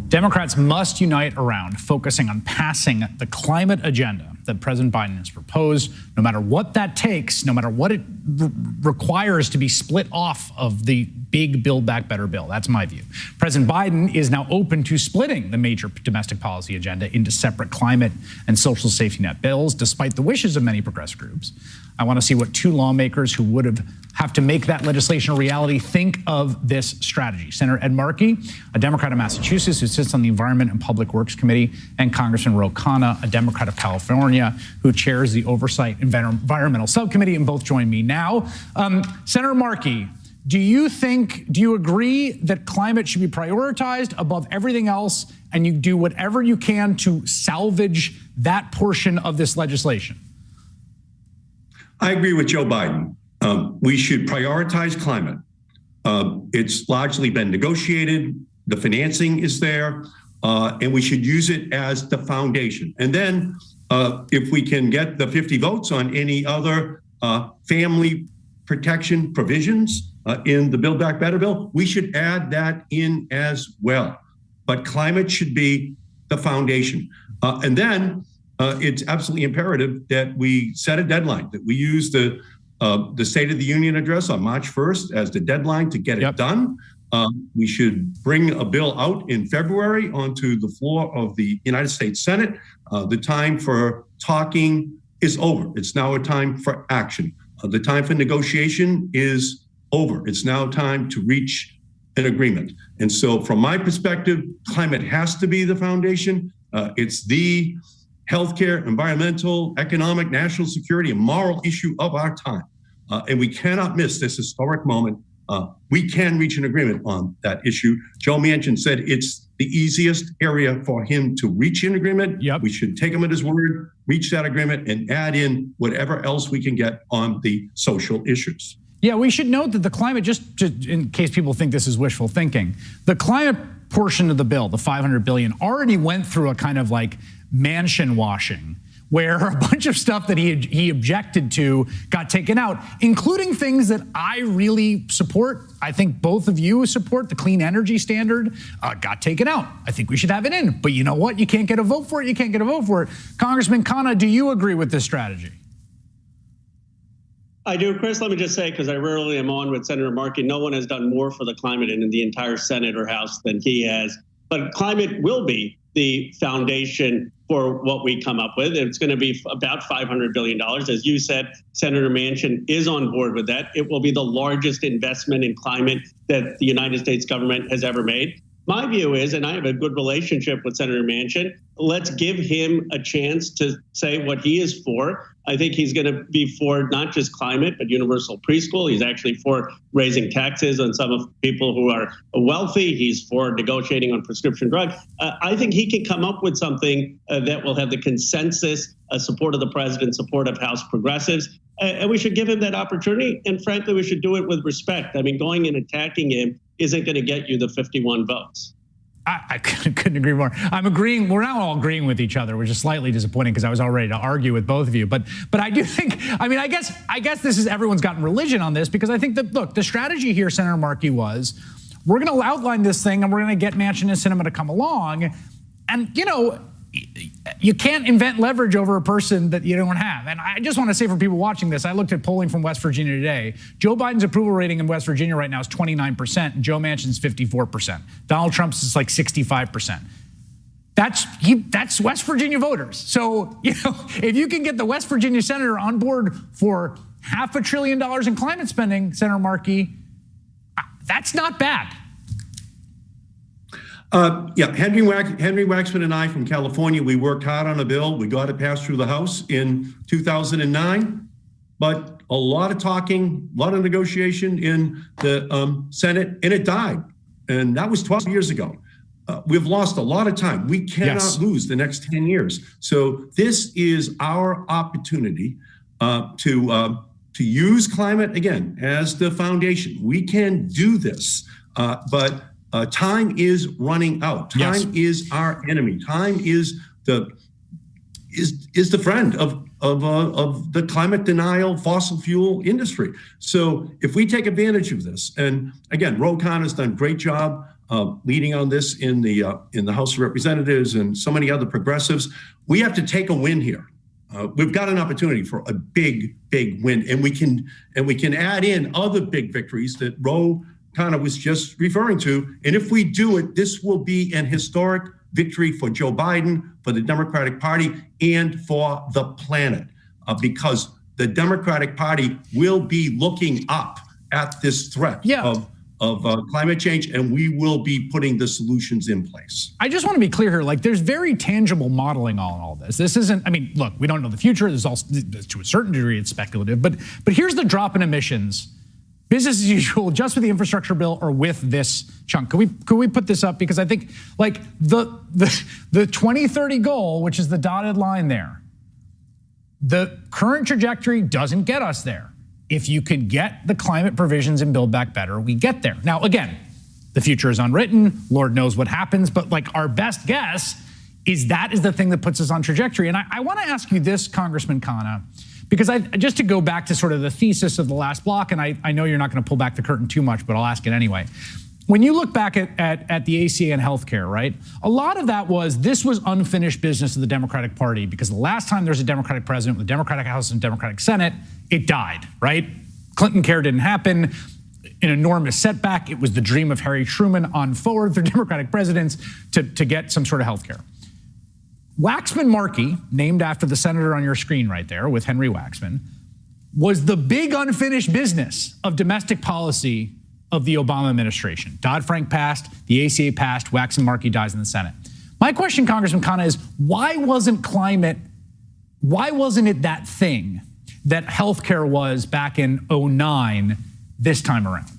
Democrats must unite around focusing on passing the climate agenda that President Biden has proposed, no matter what that takes, no matter what it requires to be split off of the big Build Back Better bill. That's my view. President Biden is now open to splitting the major domestic policy agenda into separate climate and social safety net bills, despite the wishes of many progressive groups. I want to see what two lawmakers who would have to make that legislation a reality think of this strategy. Senator Ed Markey, a Democrat of Massachusetts who sits on the Environment and Public Works Committee, and Congressman Khanna, a Democrat of California who chairs the Oversight Environmental Subcommittee, and both join me now. Senator Markey, do you agree that climate should be prioritized above everything else, and you do whatever you can to salvage that portion of this legislation? I agree with Joe Biden. We should prioritize climate. It's largely been negotiated. The financing is there, and we should use it as the foundation. And then if we can get the 50 votes on any other family protection provisions in the Build Back Better bill, we should add that in as well. But climate should be the foundation. And then it's absolutely imperative that we set a deadline, that we use the State of the Union address on March 1st as the deadline to get it done. We should bring a bill out in February onto the floor of the United States Senate. The time for talking is over. It's now a time for action. The time for negotiation is over. It's now time to reach an agreement. And so from my perspective, climate has to be the foundation. It's the healthcare, environmental, economic, national security, and moral issue of our time. And we cannot miss this historic moment. We can reach an agreement on that issue. Joe Manchin said it's the easiest area for him to reach an agreement. We should take him at his word, reach that agreement, and add in whatever else we can get on the social issues. Yeah, we should note that the climate, just in case people think this is wishful thinking, the climate portion of the bill, the $500 billion, already went through a kind of like mansion washing, where a bunch of stuff that he objected to got taken out, including things that I really support. I think both of you support. The clean energy standard got taken out. I think we should have it in. But you know what? You can't get a vote for it. You can't get a vote for it. Congressman Khanna, do you agree with this strategy? I do. Chris, let me just say, because I rarely am on with Senator Markey, no one has done more for the climate in the entire Senate or House than he has. But climate will be the foundation for what we come up with. It's going to be about $500 billion. As you said, Senator Manchin is on board with that. It will be the largest investment in climate that the United States government has ever made. My view is, and I have a good relationship with Senator Manchin, let's give him a chance to say what he is for. I think he's going to be for not just climate, but universal preschool. He's actually for raising taxes on some of people who are wealthy. He's for negotiating on prescription drugs. I think he can come up with something that will have the consensus, support of the president, support of House progressives. And we should give him that opportunity. And frankly, we should do it with respect. I mean, going and attacking him isn't going to get you the 51 votes. I couldn't agree more. I'm agreeing. We're not all agreeing with each other, which is slightly disappointing because I was all ready to argue with both of you. But I do think, I mean, I guess this is, everyone's gotten religion on this, because I think that, look, the strategy here, Senator Markey, was we're going to outline this thing and we're going to get Manchin and Sinema to come along. And, you know, you can't invent leverage over a person that you don't have. And I just want to say, for people watching this, I looked at polling from West Virginia today. Joe Biden's approval rating in West Virginia right now is 29%, and Joe Manchin's 54%. Donald Trump's is like 65%. That's West Virginia voters. So, you know, if you can get the West Virginia senator on board for $500 billion in climate spending, Senator Markey, that's not bad. Yeah, Henry Waxman and I from California, we worked hard on a bill. We got it passed through the House in 2009, but a lot of talking, a lot of negotiation in the Senate, and it died. And that was 12 years ago. We've lost a lot of time. We cannot lose the next 10 years. So this is our opportunity to use climate, again, as the foundation. We can do this, but time is running out. Time is our enemy. Time is the friend of the climate denial fossil fuel industry. So if we take advantage of this, and again, Khanna has done a great job leading on this in the House of Representatives and so many other progressives. We have to take a win here. We've got an opportunity for a big win, and we can add in other big victories that Ro kind of was just referring to. And if we do it, this will be an historic victory for Joe Biden, for the Democratic Party, and for the planet, because the Democratic Party will be looking up at this threat of climate change, and we will be putting the solutions in place. I just want to be clear here, like there's very tangible modeling on all this. This isn't, I mean, look, we don't know the future. There's also, to a certain degree, it's speculative, but here's the drop in emissions. Business as usual, just with the infrastructure bill or with this chunk. Could we put this up? Because I think like the 2030 goal, which is the dotted line there, the current trajectory doesn't get us there. If you could get the climate provisions in Build Back Better, we get there. Now, again, the future is unwritten. Lord knows what happens. But like our best guess is that is the thing that puts us on trajectory. And I want to ask you this, Congressman Khanna, because just to go back to sort of the thesis of the last block, and I know you're not going to pull back the curtain too much, but I'll ask it anyway. When you look back at the ACA and healthcare, right? A lot of that this was unfinished business of the Democratic Party, because the last time there was a Democratic president with a Democratic House and Democratic Senate, it died, right? Clinton care didn't happen. An enormous setback. It was the dream of Harry Truman on forward through Democratic presidents to get some sort of healthcare. Markey, named after the senator on your screen right there with Henry Waxman, was the big unfinished business of domestic policy of the Obama administration. Dodd-Frank passed, the ACA passed, Markey dies in the Senate. My question, Congressman Khanna, is why wasn't it that thing that healthcare was back in 2009 this time around?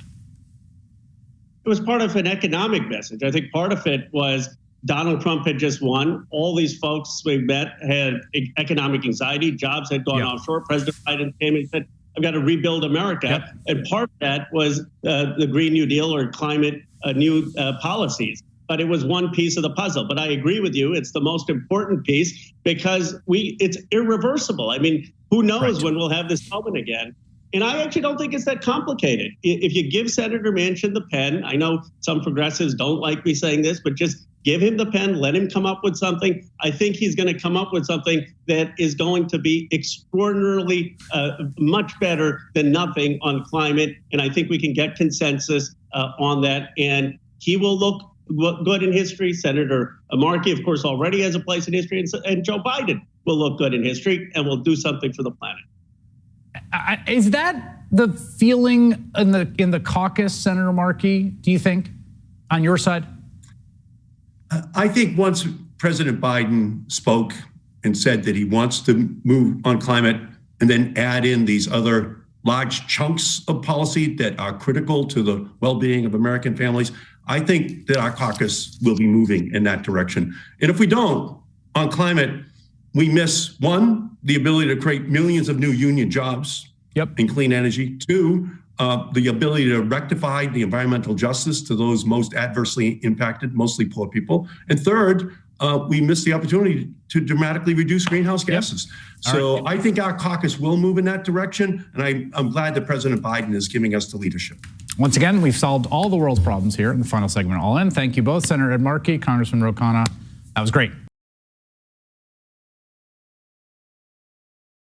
It was part of an economic message. I think part of it was Donald Trump had just won. All these folks we met had economic anxiety. Jobs had gone offshore. President Biden came and said, I've got to rebuild America. And part of that was the Green New Deal or climate new policies. But it was one piece of the puzzle. But I agree with you. It's the most important piece because it's irreversible. I mean, who knows when we'll have this moment again? And I actually don't think it's that complicated. If you give Senator Manchin the pen, I know some progressives don't like me saying this, but just give him the pen, let him come up with something. I think he's going to come up with something that is going to be extraordinarily much better than nothing on climate. And I think we can get consensus on that. And he will look good in history. Senator Markey, of course, already has a place in history. And Joe Biden will look good in history and will do something for the planet. Is that the feeling in the caucus, Senator Markey, do you think, on your side? I think once President Biden spoke and said that he wants to move on climate and then add in these other large chunks of policy that are critical to the well-being of American families, I think that our caucus will be moving in that direction. And if we don't, on climate, we miss, one, the ability to create millions of new union jobs in clean energy. Two, the ability to rectify the environmental justice to those most adversely impacted, mostly poor people. And third, we miss the opportunity to dramatically reduce greenhouse gases. So I think our caucus will move in that direction. And I'm glad that President Biden is giving us the leadership. Once again, we've solved all the world's problems here in the final segment. All in. Thank you both, Senator Ed Markey, Congressman Ro Khanna. That was great.